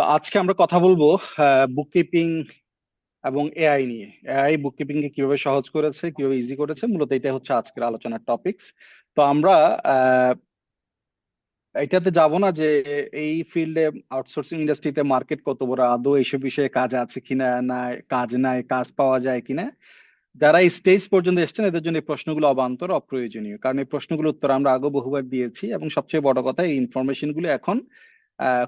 তো আজকে আমরা কথা বলবো বুককিপিং এবং এআই নিয়ে। এআই বুককিপিং কে কিভাবে সহজ করেছে, কিভাবে ইজি করেছে, মূলত এটা হচ্ছে আজকের আলোচনার টপিকস। তো আমরা আহ, এটাতে যাব না যে এই ফিল্ডে, আউটসোর্সিং ইন্ডাস্ট্রিতে মার্কেট কত বড়, আদৌ এইসব বিষয়ে কাজ আছে কিনা, না কাজ নাই, কাজ পাওয়া যায় কিনা। যারা এই স্টেজ পর্যন্ত এসেছেন এদের জন্য এই প্রশ্নগুলো অবান্তর অপ্রয়োজনীয়, কারণ এই প্রশ্নগুলোর উত্তর আমরা আগে বহুবার দিয়েছি, এবং সবচেয়ে বড় কথা এই ইনফরমেশন গুলো এখন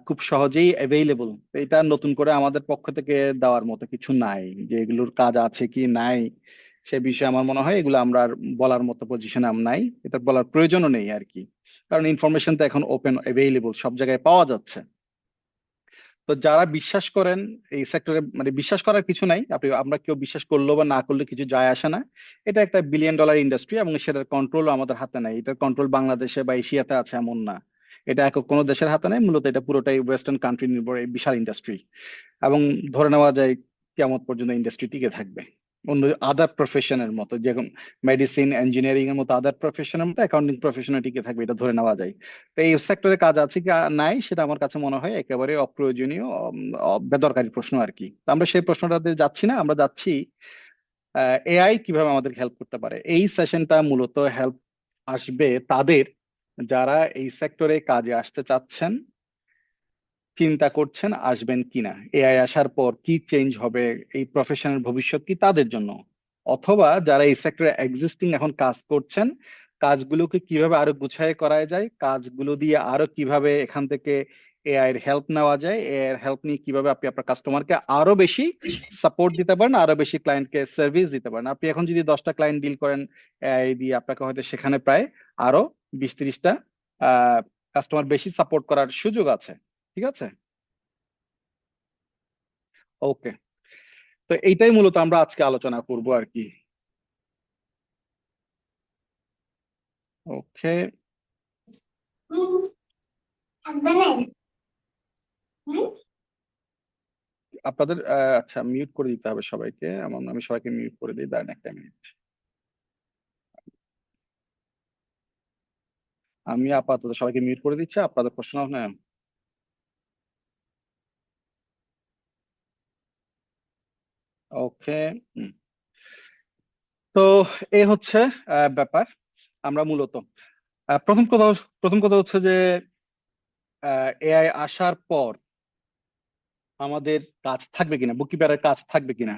খুব সহজেই অ্যাভেইলেবল। এটা নতুন করে আমাদের পক্ষ থেকে দেওয়ার মতো কিছু নাই, যে এগুলোর কাজ আছে কি নাই সে বিষয়ে আমার মনে হয় এগুলো আমরা আর বলার মতো পজিশনে আমরা নাই, এটা বলার প্রয়োজনও নেই আর কি। কারণ ইনফরমেশন তো এখন ওপেন অ্যাভেইলেবল, সব জায়গায় পাওয়া যাচ্ছে। তো যারা বিশ্বাস করেন এই সেক্টরে, মানে বিশ্বাস করার কিছু নাই, আমরা কেউ বিশ্বাস করলো বা না করলে কিছু যায় আসে না। এটা একটা বিলিয়ন ডলার ইন্ডাস্ট্রি, এবং সেটার কন্ট্রোল আমাদের হাতে নাই। এটার কন্ট্রোল বাংলাদেশে বা এশিয়াতে আছে এমন না। এটা একক কোনো দেশের হাতে নাই, মূলত এটা পুরোটাই ওয়েস্টার্ন কান্ট্রি নির্ভর এই বিশাল ইন্ডাস্ট্রি। এবং ধরে নেওয়া যায় কেমন পর্যন্ত ইন্ডাস্ট্রি টিকে থাকবে। অন্য আদার প্রফেশনের মতো, যেরকম মেডিসিন, ইঞ্জিনিয়ারিং এর মতো আদার প্রফেশনের মতো অ্যাকাউন্টিং প্রফেশনে টিকে থাকবে, এটা ধরে নেওয়া যায়। তো এই সেক্টরে কাজ আছে কি নাই সেটা আমার কাছে মনে হয় একেবারে অপ্রয়োজনীয়, বেদরকারি প্রশ্ন আর কি। তো আমরা সেই প্রশ্নটাতে যাচ্ছি না, আমরা যাচ্ছি এআই কিভাবে আমাদের হেল্প করতে পারে। এই সেশনটা মূলত হেল্প আসবে তাদের যারা এই সেক্টরে কাজে আসতে চাচ্ছেন, চিন্তা করছেন আসবেন কিনা, এআই আসার পর কি চেঞ্জ হবে, এই প্রফেশনের ভবিষ্যৎ কি তাদের জন্য। অথবা যারা এই সেক্টরে এক্সিস্টিং এখন কাজ করছেন, কাজগুলোকে কিভাবে আরো গুছায় করা যায়, কাজগুলো দিয়ে আরো কিভাবে এখান থেকে এআই এর হেল্প নেওয়া যায়, এআই এর হেল্প নিয়ে কিভাবে আপনি আপনার কাস্টমারকে আরো বেশি সাপোর্ট দিতে পারেন, আরো বেশি ক্লায়েন্টকে সার্ভিস দিতে পারেন। আপনি এখন যদি 10টা ক্লায়েন্ট ডিল করেন এআই দিয়ে, আপনাকে হয়তো সেখানে প্রায় আরো 20-30টা কাস্টমার বেশি সাপোর্ট করার সুযোগ আছে। ঠিক আছে। ওকে। তো এইটাই মূলত আমরা আজকে আলোচনা করব আর কি। ওকে। আপনাদের আচ্ছা, মিউট করে দিতে হবে সবাইকে, এমন আমি সবাইকে মিউট করে দিই, দাঁড়ান একটা মিনিট। আমি আপাতত সবাইকে মিউট করে দিচ্ছি, আপনাদের প্রশ্ন না। ওকে। তো এই হচ্ছে ব্যাপার। আমরা মূলত প্রথম কথা, হচ্ছে যে এআই আসার পর আমাদের কাজ থাকবে কিনা, বুককিপারের কাজ থাকবে কিনা।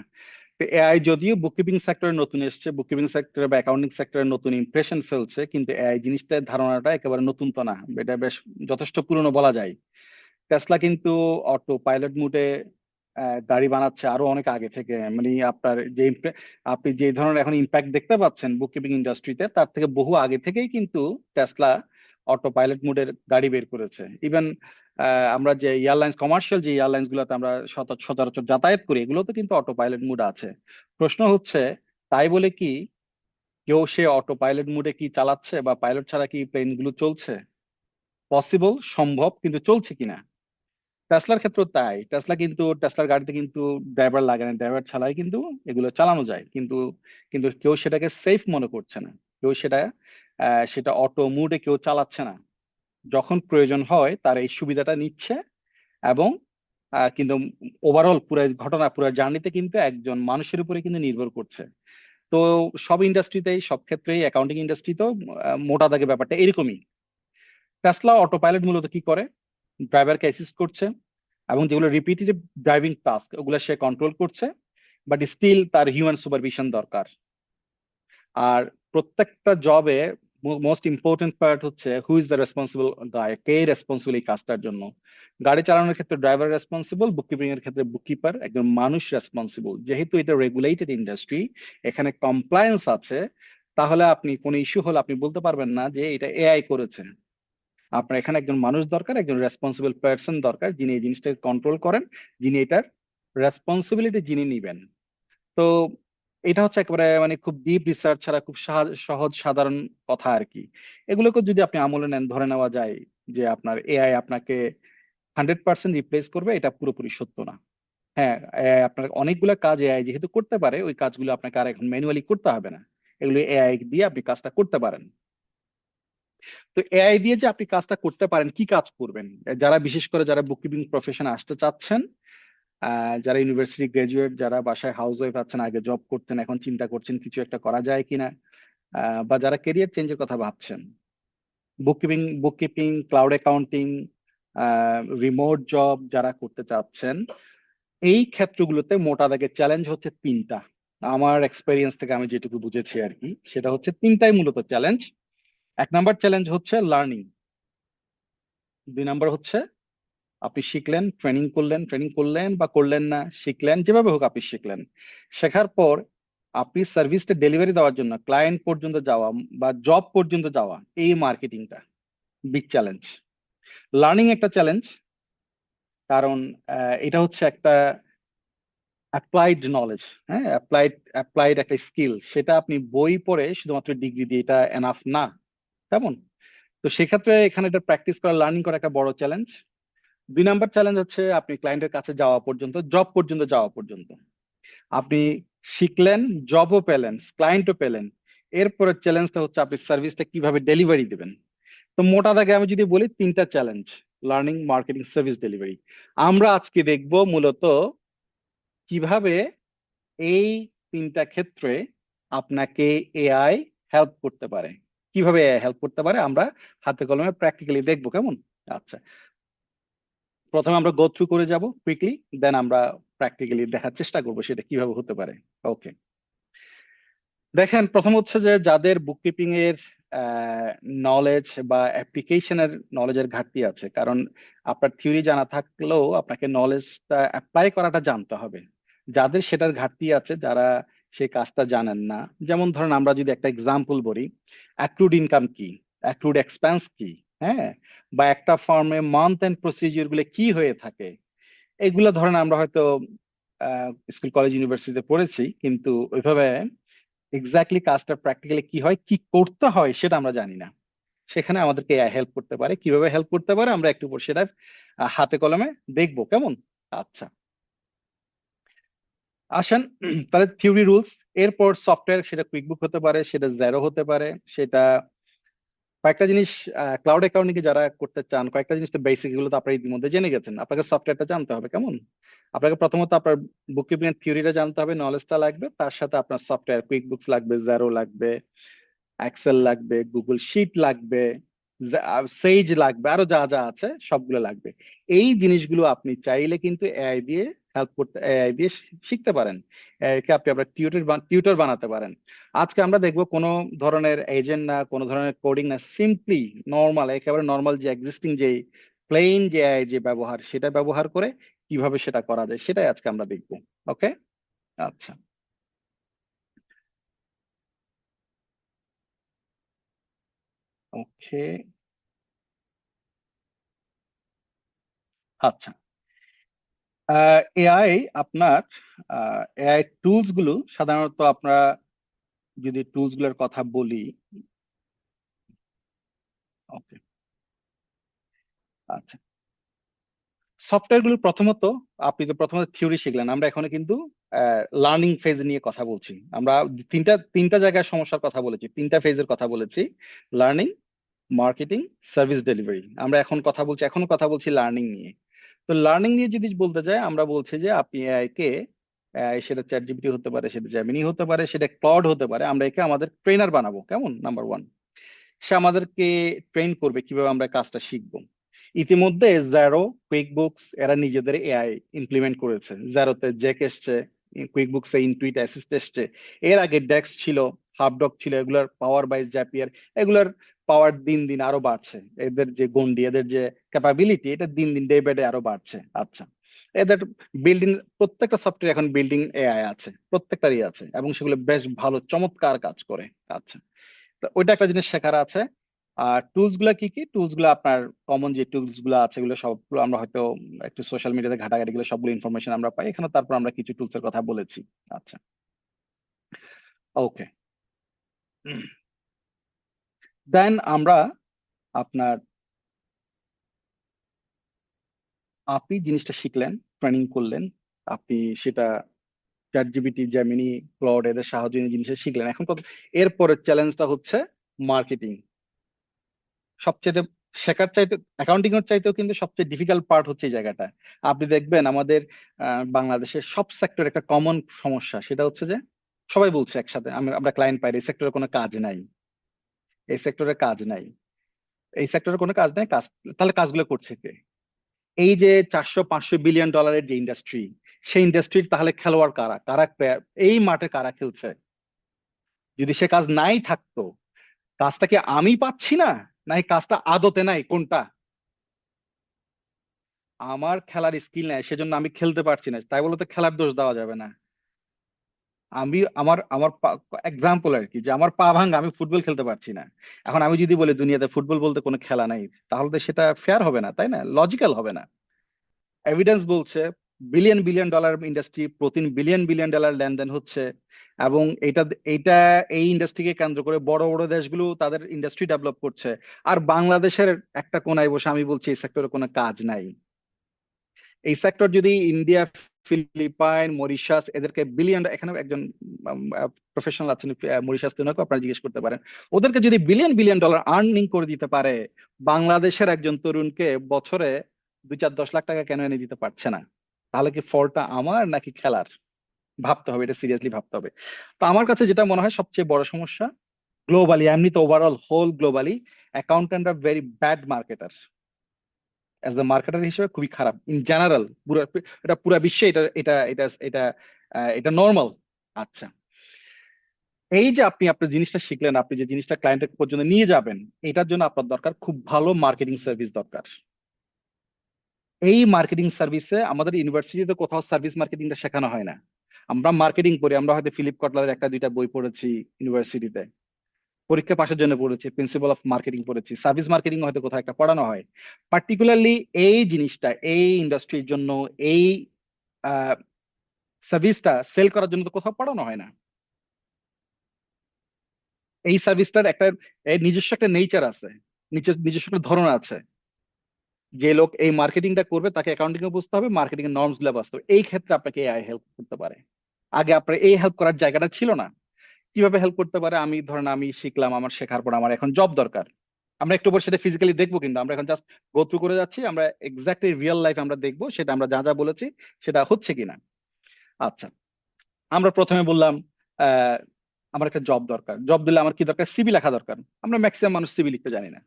এআই যদিও বুককিপিং সেক্টরে নতুন এসছে, বুককিপিং সেক্টরে বা অ্যাকাউন্টিং সেক্টরে নতুন ইমপ্রেশন ফেলছে, কিন্তু এআই জিনিসটার ধারণাটা একেবারে নতুন তো না, এটা বেশ যথেষ্ট পুরনো বলা যায়। টেসলা কিন্তু অটো পাইলট মুডে গাড়ি বানাচ্ছে আরো অনেক আগে থেকে, মানে আপনার যে আপনি যে ধরনের এখন ইম্প্যাক্ট দেখতে পাচ্ছেন বুককিপিং ইন্ডাস্ট্রিতে, তার থেকে বহু আগে থেকেই কিন্তু টেসলা অটো পাইলট মুডের গাড়ি বের করেছে। ইভেন আমরা যে এয়ারলাইন্স, কমার্শিয়াল যে এয়ারলাইন্স গুলোতে আমরা সচরাচর যাতায়াত করি, এগুলোতে কিন্তু অটো পাইলট মুড আছে। প্রশ্ন হচ্ছে, তাই বলে কি কেউ সে অটো পাইলট মুডে কি চালাচ্ছে, বা পাইলট ছাড়া কি প্লেন গুলো চলছে? পসিবল, সম্ভব, কিন্তু চলছে কিনা। টেসলার ক্ষেত্রে তাই, টেসলার গাড়িতে কিন্তু ড্রাইভার লাগে না, ড্রাইভার ছাড়াই কিন্তু এগুলো চালানো যায়। কিন্তু কিন্তু কেউ সেটাকে সেফ মনে করছে না, কেউ সেটা অটো মুডে কেউ চালাচ্ছে না। যখন প্রয়োজন হয় তার এই সুবিধাটা নিচ্ছে, এবং কিন্তু ওভারঅল পুরো ঘটনা, পুরো জার্নিতে কিন্তু একজন মানুষের উপরে কিন্তু নির্ভর করছে। তো সব ইন্ডাস্ট্রিতেই, সব ক্ষেত্রেই, অ্যাকাউন্টিং ইন্ডাস্ট্রিতেও মোটা দাগে ব্যাপারটা এরকমই। টেসলা অটো পাইলট মূলত কি করে, ড্রাইভারকে অ্যাসিস্ট করছে, এবং যেগুলো রিপিটেটিভ ড্রাইভিং টাস্ক ওগুলো সে কন্ট্রোল করছে, বাট স্টিল তার হিউম্যান সুপারভিশন দরকার। আর প্রত্যেকটা জবে মোস্ট ইম্পর্টেন্ট পার্ট হচ্ছে who is the responsible guy, K responsible এই কাজটার জন্য। গাড়ি চালানোর ক্ষেত্রে ড্রাইভার রেসপন্সিবল, বুককিপিং এর ক্ষেত্রে বুককিপার, একজন মানুষ রেসপন্সিবল। যেহেতু এটা রেগুলেটেড ইন্ডাস্ট্রি, এখানে কমপ্লায়েন্স আছে, তাহলে আপনি কোনো ইস্যু হলে আপনি বলতে পারবেন না যে এটা এআই করেছে। আপনার এখানে একজন মানুষ দরকার, একজন রেসপন্সিবল পার্সন দরকার, যিনি এই জিনিসটাকে কন্ট্রোল করেন, যিনি এটার রেসপন্সিবিলিটি যিনি নিবেন। তো এটা হচ্ছে একেবারে মানে খুব ডিপ রিসার্চ ছাড়া খুব সহজ সাধারণ কথা আর কি। এগুলোকে যদি আপনি আমলে নেন, ধরে নেওয়া যায় যে আপনার এআই আপনাকে 100% রিপ্লেস করবে, এটা পুরোপুরি সত্য না। হ্যাঁ, AI আপনার অনেকগুলো কাজ এআই যেহেতু করতে পারে, ওই কাজগুলো আপনাকে আর এখন ম্যানুয়ালি করতে হবে না, এগুলো এআই দিয়ে আপনি কাজটা করতে পারেন। তো এআই দিয়ে যে আপনি কাজটা করতে পারেন, কি কাজ করবেন? যারা বিশেষ করে যারা বুককিপিং প্রফেশনে আসতে চাচ্ছেন, যারা ইউনিভার্সিটি গ্রাজুয়েট, যারা বাসায় হাউস ওয়াইফ আছেন, আগে জব করতেন, এখন চিন্তা করছেন কিছু একটা করা যায় কিনা, বা যারা ক্যারিয়ার চেঞ্জের কথা ভাবছেন, bookkeeping, cloud accounting, remote job যারা করতে চাচ্ছেন, এই ক্ষেত্রগুলোতে মোটা দাগে চ্যালেঞ্জ হচ্ছে তিনটা। আমার এক্সপেরিয়েন্স থেকে আমি যেটুকু বুঝেছি আর কি, সেটা হচ্ছে তিনটাই মূলত চ্যালেঞ্জ। এক নাম্বার চ্যালেঞ্জ হচ্ছে লার্নিং। দুই নাম্বার হচ্ছে আপনি শিখলেন, ট্রেনিং করলেন বা করলেন না, শিখলেন, যেভাবে হোক আপনি শিখলেন। শেখার পর আপনি সার্ভিসটা ডেলিভারি দেওয়ার জন্য ক্লায়েন্ট পর্যন্ত যাওয়া বা জব পর্যন্ত যাওয়া, এই মার্কেটিংটা বিগ চ্যালেঞ্জ। লার্নিং একটা চ্যালেঞ্জ, কারণ এটা হচ্ছে একটা অ্যাপ্লাইড নলেজ। হ্যাঁ, অ্যাপ্লাইড একটা স্কিল, সেটা আপনি বই পড়ে শুধুমাত্র ডিগ্রি দিয়ে এটা এনাফ না, তেমন। তো সেক্ষেত্রে এখানে এটা প্র্যাকটিস করা, লার্নিং করা একটা বড় চ্যালেঞ্জ। দুই নাম্বার চ্যালেঞ্জ হচ্ছে আপনি ক্লায়েন্টের কাছে যাওয়া পর্যন্ত, জব পর্যন্ত যাওয়া পর্যন্ত আপনি শিখলেন, জবও পেলেন, ক্লায়েন্টও পেলেন। এরপরের চ্যালেঞ্জটা হচ্ছে আপনি সার্ভিসটা কিভাবে ডেলিভারি দিবেন। তো মোটা দাগে আমি যদি বলি, তিনটা challenge: learning, marketing, service delivery. আমরা আজকে দেখব মূলত কিভাবে এই তিনটা ক্ষেত্রে আপনাকে এআই হেল্প করতে পারে। কিভাবে এআই হেল্প করতে পারে আমরা হাতে কলমে প্র্যাকটিক্যালি দেখবো, কেমন? আচ্ছা, প্রথমে আমরা গো থ্রু করে যাব কুইকলি, দেন আমরা প্র্যাকটিক্যালি দেখার চেষ্টা করবো সেটা কিভাবে হতে পারে। ওকে, দেখেন, প্রথম হচ্ছে যে যাদের বুককিপিং এর নলেজ বা অ্যাপ্লিকেশনের নলেজের ঘাটতি আছে, কারণ আপনার থিওরি জানা থাকলেও আপনাকে নলেজটা অ্যাপ্লাই করাটা জানতে হবে। যাদের সেটার ঘাটতি আছে, যারা সেই কাজটা জানেন না, যেমন ধরেন আমরা যদি একটা এক্সাম্পল বলি, অ্যাক্রুড ইনকাম কি, অ্যাক্রুড এক্সপেন্স কি, হ্যাঁ, বা একটা ফার্মে মান্থ এন্ড প্রসিজিওর গুলো কি হয়ে থাকে, এগুলো ধরেন আমরা হয়তো স্কুল, কলেজ, ইউনিভার্সিটিতে পড়েছি, কিন্তু ওইভাবে এক্স্যাক্টলি কাজটা প্র্যাকটিক্যালি কি হয়, কি করতে হয়, সেটা আমরা জানি না। সেখানে আমাদেরকে এআই হেল্প করতে পারে। কিভাবে হেল্প করতে পারে আমরা একটু পর সেটা হাতে কলমে দেখবো, কেমন? আচ্ছা, আসেন। তাহলে থিওরি রুলস, এরপর সফটওয়্যার, সেটা কুইকবুক হতে পারে, সেটা জেরো হতে পারে, সেটা কয়েকটা জিনিস। ক্লাউড অ্যাকাউন্টিং যারা করতে চান, কয়েকটা জিনিস তো বেসিক, এগুলো তো আপনারা ইতিমধ্যে জেনে গেছেন। আপনাকে সফটওয়্যারটা জানতে হবে, কেমন? আপনাকে প্রথমত আপনার বুককিপিং এর থিওরিটা জানতে হবে, নলেজটা লাগবে, তার সাথে আপনার সফটওয়্যার কুইক বুকস লাগবে, জেরো লাগবে, এক্সেল লাগবে, গুগল শিট লাগবে, সেজ লাগবে, আরো যা যা আছে সবগুলো লাগবে। এই জিনিসগুলো আপনি চাইলে কিন্তু এআই দিয়ে হেল্প করতে, এআই দিয়ে শিখতে পারেন। এআই কে আপনি আপনার টিউটর বানাতে পারেন। আজকে আমরা দেখবো কোনো ধরনের এজেন্ট না, কোনো ধরনের কোডিং না, সিম্পলি নর্মাল, একেবারে নর্মাল যে এক্সিস্টিং যে প্লেন যে এআই যে ব্যবহার, সেটা ব্যবহার করে কিভাবে সেটা করা যায়, সেটাই আজকে আমরা দেখবো। ওকে, আচ্ছা, ওকে, আচ্ছা। এআই আপনার, এআই টুলস গুলো সাধারণত আমরা যদি টুলস গুলোর কথা বলি, ওকে, আচ্ছা, সফটওয়্যার গুলো প্রথমত, আপনি তো প্রথমত থিওরি শিখলেন, আমরা এখানে কিন্তু লার্নিং ফেজ নিয়ে কথা বলছি। আমরা তিনটা তিনটা জায়গায় সমস্যার কথা বলেছি, তিনটা ফেজের কথা বলেছি: লার্নিং, মার্কেটিং, সার্ভিস ডেলিভারি। আমরা এখনো কথা বলছি লার্নিং নিয়ে। তো লার্নিং নিয়ে যদি বলতে যাই, আমরা বলছি যে আপনি এআই কে, সেটা চ্যাট জিপিটি হতে পারে, সেটা জেমিনি হতে পারে, সেটা ক্লড হতে পারে, আমরা একে আমাদের ট্রেনার বানাবো, কেমন? নাম্বার ওয়ান, সে আমাদেরকে ট্রেন করবে কিভাবে আমরা কাজটা শিখবো। ইতিমধ্যে জেরো, কুইক বুকস এরা নিজেদের এআই ইমপ্লিমেন্ট করেছে। জেরোতে জেক এসছে, কুইক বুকসে ইনটুইট অ্যাসিস্ট এসছে, এর আগে ডেক্স ছিল, হাবডক ছিল, এগুলার পাওয়ার বাই জাপিয়ার, এগুলার পাওয়ার দিন দিন আরো বাড়ছে। এদের যে গন্ডি, এদের যে ক্যাপাবিলিটি, এটা দিন দিন ডে বাই ডে আরো বাড়ছে। আচ্ছা, এদের বিল্ডিং, প্রত্যেকটা সফটওয়্যার এখন বিল্ডিং এআই আছে, প্রত্যেকটারই আছে, এবং সেগুলো বেশ ভালো চমৎকার কাজ করে। আচ্ছা, তো ওইটা একটা জিনিস শেখার আছে। আর টুলস গুলা কি কি, টুলস গুলো আপনার কমন যে টুলস গুলো আছে, এগুলো সবগুলো আমরা হয়তো একটু সোশ্যাল মিডিয়াতে ঘাটাঘাটি গেলে সবগুলো ইনফরমেশন আমরা পাই এখানে। তারপর আমরা কিছু টুলস এর কথা বলেছি। আচ্ছা, ওকে, দেন আমরা আপনার, আপনি জিনিসটা শিখলেন, ট্রেনিং করলেন, আপনি সেটা চ্যাট জিপিটি, জেমিনি, ক্লড এদের সাহায্যে জিনিসটা শিখলেন। এখন কত, এরপরের চ্যালেঞ্জটা হচ্ছে মার্কেটিং। সবচেয়ে শেখার চাইতে, অ্যাকাউন্টিং এর চাইতেও কিন্তু সবচেয়ে ডিফিকাল্ট পার্ট হচ্ছে এই জায়গাটা। আপনি দেখবেন আমাদের বাংলাদেশের সব সেক্টর একটা কমন সমস্যা, সেটা হচ্ছে যে সবাই বলছে একসাথে, আমরা ক্লায়েন্ট পাই, এই সেক্টরে কোনো কাজ নাই, এই সেক্টরে কাজ নাই, এই সেক্টরে কোনো কাজ নাই, কাজ তাহলে কাজগুলো করছে কে? এই যে 400-500 বিলিয়ন ডলারের যে ইন্ডাস্ট্রি, সেই ইন্ডাস্ট্রির তাহলে খেলোয়াড় কারা, এই মাঠে কারা খেলছে? যদি সে কাজ নাই থাকতো, কাজটা কি আমি পাচ্ছি না, নাই কাজটা আদতে নাই, কোনটা? আমার খেলার স্কিল নাই সেজন্য আমি খেলতে পারছি না, তাই বলে তো খেলার দোষ দেওয়া যাবে না। আমি আমার আমার এক্সাম্পল আর কি, যে আমার পা ভাঙা, আমি ফুটবল খেলতে পারছি না। এখন আমি যদি বলি দুনিয়াতে ফুটবল বলতে কোনো খেলা নাই, তাহলে তো সেটা ফেয়ার হবে না, তাই না? লজিক্যাল হবে না। এভিডেন্স বলছে বিলিয়ন বিলিয়ন ডলার ইন্ডাস্ট্রি, প্রতিদিন বিলিয়ন বিলিয়ন ডলার লেনদেন হচ্ছে। এবং এটা এইটা এই ইন্ডাস্ট্রিকে কেন্দ্র করে বড় বড় দেশগুলো তাদের ইন্ডাস্ট্রি ডেভেলপ করছে। আর বাংলাদেশের একটা কোনায় বসে আমি বলছি এই সেক্টরে কোনো কাজ নাই। এই সেক্টর যদি ইন্ডিয়া, ফিলিপাইন, মরিশাস, এদেরকে বিলিয়ন, এখানে একজন প্রফেশনাল আছেন মরিশাস, তিনাকে আপনারা জিজ্ঞেস করতে পারেন, ওদেরকে যদি বিলিয়ন বিলিয়ন ডলার আর্নিং করে দিতে পারে, বাংলাদেশের একজন তরুণকে বছরে 2-4-10 লাখ টাকা কেন এনে দিতে পারছে না? তাহলে কি ফলটা আমার নাকি খেলার? ভাবতে হবে, এটা সিরিয়াসলি ভাবতে হবে। তো আমার কাছে যেটা মনে হয় সবচেয়ে বড় সমস্যা গ্লোবালি, এমনিতে ওভারঅল হোল গ্লোবালি, অ্যাকাউন্টেন্ট আর very bad marketer. As a marketer হিসেবে খুবই খারাপ ইন জেনারেল, পুরো, এটা পুরো বিশ্বে এটা এটা এটা এটা এটা নর্মাল। আচ্ছা, এই যে আপনি আপনার জিনিসটা শিখলেন, আপনি যে জিনিসটা ক্লায়েন্টের পর্যন্ত নিয়ে যাবেন, এটার জন্য আপনার দরকার খুব ভালো মার্কেটিং সার্ভিস দরকার। এই মার্কেটিং সার্ভিসে আমাদের ইউনিভার্সিটিতে কোথাও সার্ভিস মার্কেটিংটা শেখানো হয় না। আমরা মার্কেটিং করি, আমরা হয়তো ফিলিপ কটলারের একটা দুইটা বই পড়েছি ইউনিভার্সিটিতে, পরীক্ষা পাশের জন্য পড়েছি, প্রিন্সিপাল অফ মার্কেটিং পড়েছি, সার্ভিস মার্কেটিং হয়তো কোথাও একটা পড়ানো হয়। পার্টিকুলারলি এই জিনিসটা এই ইন্ডাস্ট্রির জন্য, এই সার্ভিসটা সেল করার জন্য তো কোথাও পড়ানো হয় না। এই সার্ভিসটার একটা এর নিজস্ব একটা নেচার আছে, নিজস্ব একটা ধরন আছে। যে লোক এই মার্কেটিংটা করবে তাকে অ্যাকাউন্টিং এ বুঝতে হবে, মার্কেটিং এর নর্মস গুলো বুঝতে হবে। এই ক্ষেত্রে আপনাকে এআই হেল্প করতে পারে। আগে আপনার এই হেল্প করার জায়গাটা ছিল না। কিভাবে হেল্প করতে পারে? আমি ধরেন আমি শিখলাম, আমার শেখার পর আমার এখন জব দরকার। আমরা একটু পর সেটা ফিজিক্যালি দেখবো, কিন্তু আমরা এখন জাস্ট গো থ্রু করে যাচ্ছি, আমরা এক্স্যাক্টলি রিয়েল লাইফ আমরা দেখবো সেটা আমরা যা যা বলেছি সেটা হচ্ছে কিনা। আচ্ছা, আমরা প্রথমে বললাম আহ আমার একটা জব দরকার, জব দিলে আমার কি দরকার? সিভি লেখা দরকার। আমরা ম্যাক্সিমাম মানুষ সিভি লিখতে জানি না,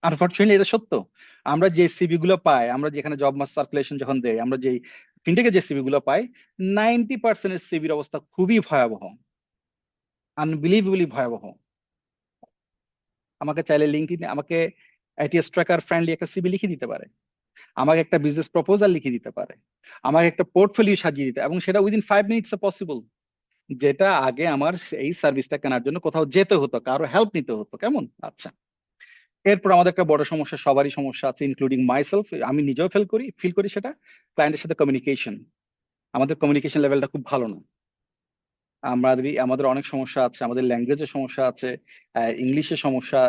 আনফরচুনেটলি এটা সত্য। আমরা যে সিভি গুলো পাই, আমরা যেখানে জব মাস সার্কুলেশন যখন দেই, আমরা যে ফিনটেকে যে সিভি গুলো পাই, 90% সিভির অবস্থা খুবই ভয়াবহ, আনবিলিভেবলি ভয়াবহ। আমাকে চাইলে লিঙ্কডইন আমাকে আইটিএস ট্র্যাকার ফ্রেন্ডলি একটা সিভি লিখে দিতে পারে, আমাকে একটা বিজনেস প্রপোজাল লিখে দিতে পারে, আমাকে একটা পোর্টফোলিও সাজিয়ে দিতে, এবং সেটা উইদিন 5 মিনিটস পসিবল। যেটা আগে আমার এই সার্ভিসটা কেনার জন্য কোথাও যেতে হতো, কারো হেল্প নিতে হতো। কেমন? আচ্ছা, এরপর আমাদের একটা বড় সমস্যা, সবারই সমস্যা আছে, ইনক্লুডিং মাইসেলফ, আমি নিজেও ফিল করি সেটা, ক্লায়েন্টের সাথে কমিউনিকেশন। আমাদের কমিউনিকেশন লেভেলটা খুব ভালো না। আমাদের অনেক সমস্যা আছে, আমাদের ল্যাঙ্গুয়েজের সমস্যা আছে, ইংলিশের সমস্যা,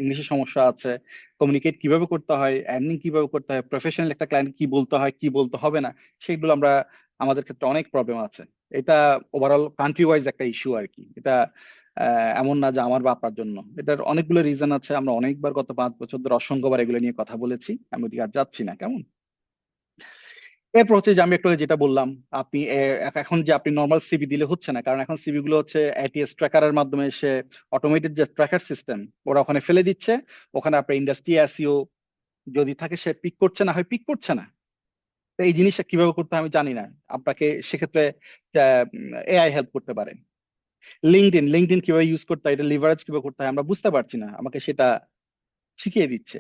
ইংলিশের সমস্যা আছে। কমিউনিকেট কিভাবে করতে হয়, এর্নিং কিভাবে করতে হয়, প্রফেশনাল একটা ক্লায়েন্ট কি বলতে হয় কি বলতে হবে না, সেগুলো আমাদের ক্ষেত্রে অনেক প্রবলেম আছে। এটা ওভারঅল কান্ট্রি ওয়াইজ একটা ইস্যু আর কি। এটা এমন না যে আমার বা আপনার জন্য, এটার অনেকগুলো রিজন আছে। আমরা অনেকবার গত 5 বছর ধরে অসংখ্যবার এগুলো নিয়ে কথা বলেছি, আমি ওদিকে আর যাচ্ছি না। কেমন? এরপর হচ্ছে যে আমি একটু আগে যেটা বললাম, আপনি এখন যে আপনি নর্মাল সিভি দিলে হচ্ছে না, কারণ এখন সিভি গুলো হচ্ছে এটিএস ট্র্যাকারের মাধ্যমে সে অটোমেটেড যে ট্র্যাকার সিস্টেম, ওরা ওখানে ফেলে দিচ্ছে। ওখানে আপনার ইন্ডাস্ট্রি এসইও যদি থাকে সে পিক করছে, না হয় পিক করছে না। তো এই জিনিসটা কিভাবে করতে হয় আমি জানি না। আপনাকে সেক্ষেত্রে এআই হেল্প করতে পারে। লিঙ্কডইন কিভাবে ইউজ করতে হয়, এটা লিভারেজ কিভাবে করতে হয় আমরা বুঝতে পারছি না, আমাকে সেটা শিখিয়ে দিচ্ছে।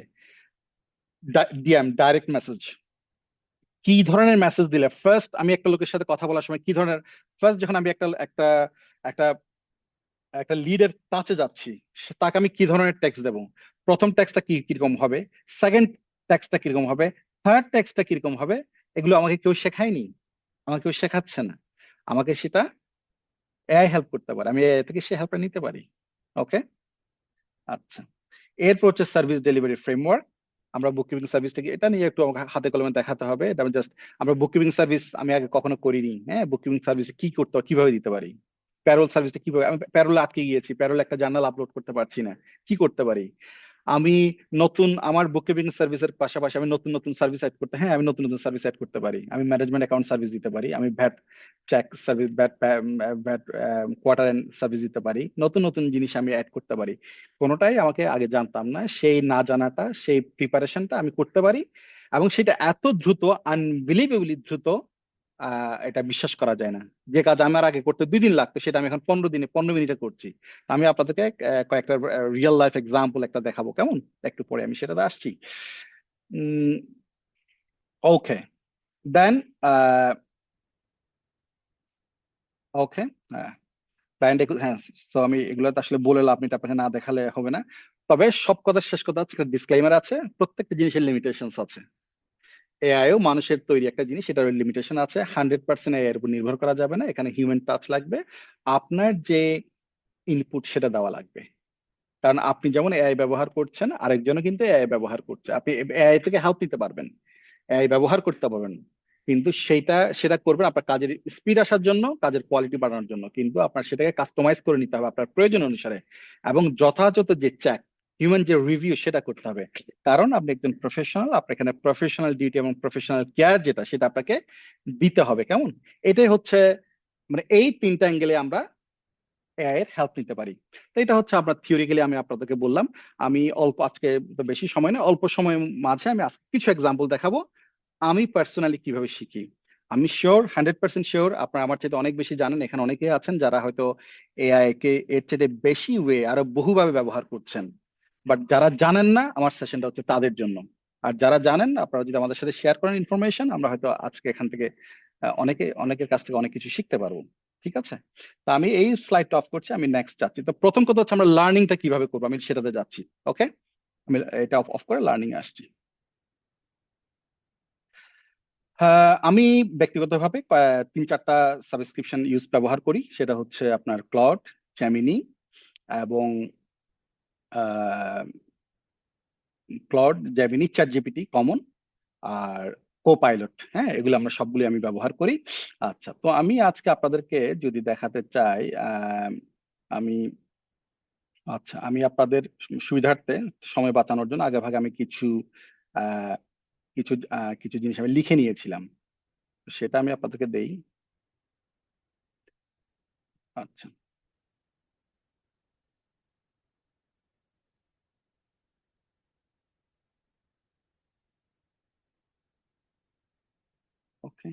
ডিএম, ডাইরেক্ট মেসেজ, কি ধরনের মেসেজ দিলে ফার্স্ট আমি একটা লোকের সাথে কথা বলার সময় কি ধরনের, ফার্স্ট যখন আমি একটা একটা একটা একটা লিডের টাচে যাচ্ছি, তাকে আমি কি ধরনের টেক্সট দেবো? প্রথম টেক্সটটা কিরকম হবে, সেকেন্ড টেক্সটটা কিরকম হবে, থার্ড টেক্সটটা কিরকম হবে, এগুলো আমাকে কেউ শেখায়নি, আমাকে কেউ শেখাচ্ছে না। আমাকে সেটা এআই হেল্প করতে পারে, আমি এআই থেকে সে হেল্পটা নিতে পারি। ওকে, আচ্ছা। এরপর হচ্ছে সার্ভিস ডেলিভারি ফ্রেমওয়ার্ক। আমরা বুক কিপিং সার্ভিসটাকে এটা নিয়ে একটু আমাকে হাতে কলমে দেখাতে হবে। এটা আমি জাস্ট, আমরা বুক কিপিং সার্ভিস আমি আগে কখনো করিনি। হ্যাঁ, বুক কিপিং সার্ভিস কি করতে হয়, কিভাবে দিতে পারি? প্যারোল সার্ভিসটা কিভাবে, আমি প্যারোলে আটকে গিয়েছি, প্যারোলে একটা জার্নাল আপলোড করতে পারছি না, কি করতে পারি? আমি নতুন আমার বুককিপিং সার্ভিসের পাশাপাশি আমি নতুন নতুন সার্ভিস অ্যাড করতে, হ্যাঁ আমি নতুন নতুন সার্ভিস অ্যাড করতে পারি। আমি ম্যানেজমেন্ট অ্যাকাউন্ট সার্ভিস দিতে পারি, আমি VAT check service, VAT quarter end service দিতে পারি, নতুন নতুন জিনিস আমি অ্যাড করতে পারি। কোনোটাই আমাকে আগে জানতাম না, সেই না জানাটা, সেই প্রিপারেশনটা আমি করতে পারি। এবং সেটা এত দ্রুত, আনবিলিভেবলি দ্রুত, এটা বিশ্বাস করা যায় না। যে কাজ আমার আগে করতে 2 দিন লাগতো, সেটা আমি এখন 15 দিনে 15 মিনিটে করছি। আমি আপনাদেরকে কয়েকটা রিয়েল লাইফ এক্সাম্পল একটা দেখাবো, কেমন? একটু পরে আমি সেটাতে আসছি। ওকে, দেন ওকে, ক্লায়েন্ট, হ্যাঁ। তো আমি এগুলো তো আসলে বলে লাভ নেই, এটা আপনাকে না দেখালে হবে না। তবে সব কথা শেষ কথা হচ্ছে, একটা ডিসক্লেইমার আছে, প্রত্যেকটা জিনিসের লিমিটেশনস আছে। এআইও মানুষের তৈরি একটা জিনিস, এটার লিমিটেশন আছে। 100% এআই এর উপর নির্ভর করা যাবে না, এখানে হিউম্যান টাচ লাগবে। আপনার যে ইনপুট সেটা দেওয়া লাগবে। কারণ আপনি যেমন এআই ব্যবহার করছেন, আরেকজনও কিন্তু এআই ব্যবহার করছে। আপনি এআই থেকে হেল্প নিতে পারবেন, এআই ব্যবহার করতে পারবেন, কিন্তু সেটা করবেন আপনার কাজের স্পিড আসার জন্য, কাজের কোয়ালিটি বাড়ানোর জন্য। কিন্তু আপনার সেটাকে কাস্টমাইজ করে নিতে হবে আপনার প্রয়োজন অনুসারে, এবং যথাযথ যে চেক, হিউম্যান যে রিভিউ, সেটা করতে হবে। কারণ আপনি একজন প্রফেশনাল, আপনার এখানে প্রফেশনাল ডিউটি এবং প্রফেশনাল কেয়ার যেটা, সেটা আপনাকে দিতে হবে, কেমন? এটাই হচ্ছে, মানে এই 3টা অ্যাঙ্গেলে আমরা এআই এর হেল্প নিতে পারি। তো এটা হচ্ছে আপনার থিওরিক্যালি আমি আপনাদেরকে বললাম। আমি অল্প, আজকে তো বেশি সময় না, অল্প সময়ের মাঝে আমি আজকে কিছু এক্সাম্পল দেখাবো আমি পার্সোনালি কিভাবে শিখি। আমি শিওর, 100% শিওর আপনারা আমার চাইতে অনেক বেশি জানেন। এখানে অনেকেই আছেন যারা হয়তো এআই কে এর চাইতে বেশি আরো বহুভাবে ব্যবহার করছেন। বাট যারা জানেন না, আমার সেশনটা হচ্ছে তাদের জন্য। আর যারা জানেন, আপনারা যদি আমাদের সাথে শেয়ার করেন ইনফরমেশন, আমরা হয়তো আজকে এখান থেকে অনেকের কাছ থেকে অনেক কিছু শিখতে পারবো। ঠিক আছে? তো আমি এই স্লাইডটা অফ করছি, আমি নেক্সট যাচ্ছি। তো প্রথম কথা হচ্ছে আমরা লার্নিংটা কিভাবে করবো, আমি সেটাতে যাচ্ছি। ওকে, আমি এটা অফ করে লার্নিং আসছি। আমি ব্যক্তিগতভাবে 3-4টা সাবস্ক্রিপশন ব্যবহার করি। সেটা হচ্ছে আপনার ক্লড, জেমিনি, এবং চ্যাট জিপিটি কমন, আর কোপাইলট। হ্যাঁ, এগুলো আমরা সবগুলি আমি ব্যবহার করি। আচ্ছা, তো আমি আজকে আপনাদেরকে যদি দেখাতে চাই, আমি, আচ্ছা, আমি আপনাদের সুবিধার্থে, সময় বাঁচানোর জন্য আগে ভাগে আমি আহ, কিছু জিনিস আমি লিখে নিয়েছিলাম, সেটা আমি আপনাদেরকে দেই। আচ্ছা, ওকে,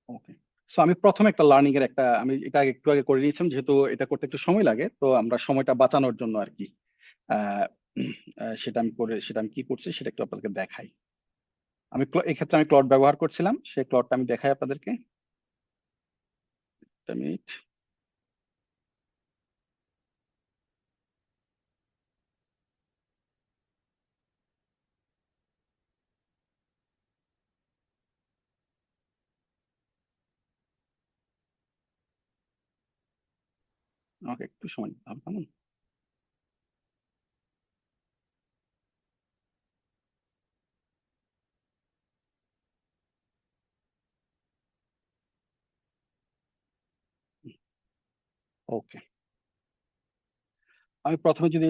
ওকে। সো আমি প্রথমে একটা লার্নিং এর একটা, আমি এটা একটু আগে করে নিয়েছিলাম, যেহেতু এটা করতে একটু সময় লাগে, তো আমরা সময়টা বাঁচানোর জন্য আর কি। আহ, সেটা আমি কি করছি সেটা একটু আপনাদেরকে দেখাই। এক্ষেত্রে আমি ক্লড ব্যবহার করছিলাম, সেই ক্লডটা আমি দেখাই আপনাদেরকে। একটা মিনিট। আমাকে একটু সময় দিতে হবে, কেমন? ওকে, আমি প্রথমে যদি